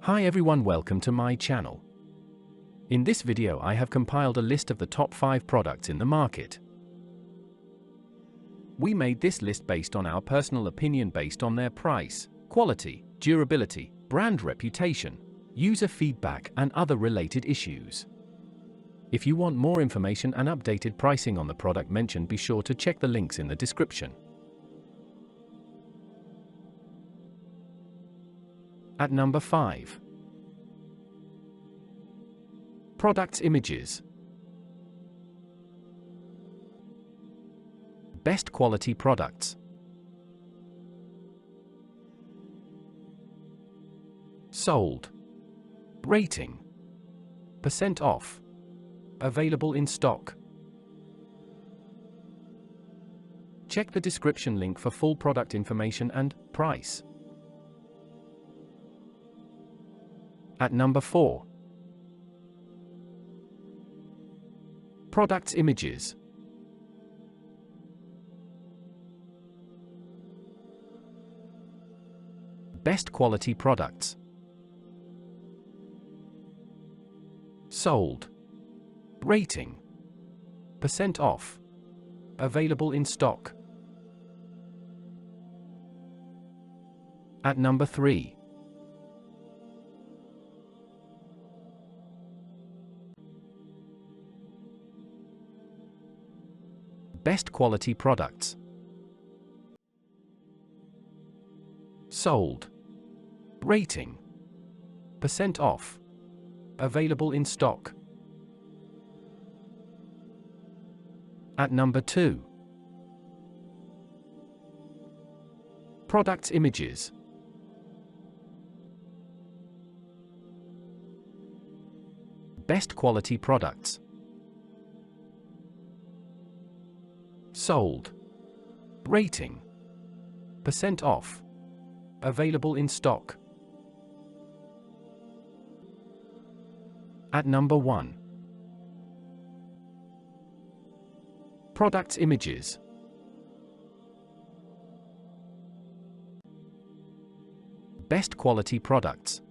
Hi everyone, welcome to my channel. In this video I have compiled a list of the top 5 products in the market. We made this list based on our personal opinion based on their price, quality, durability, brand reputation, user feedback and other related issues. If you want more information and updated pricing on the product mentioned, be sure to check the links in the description. At number 5. Products images. Best quality products. Sold. Rating. % off. Available in stock. Check the description link for full product information and price. At number 4. Products images. Best quality products. Sold. Rating. % off. Available in stock. At number 3. Best quality products. Sold. Rating. % off. Available in stock. At number 2. Products images. Best quality products. Sold. Rating. % off. Available in stock. At number 1. Products images. Best quality products.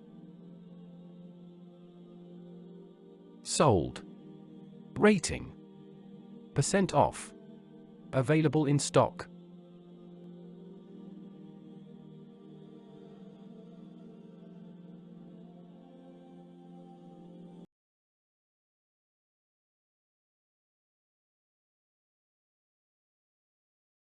Sold. Rating. % off. Available in stock.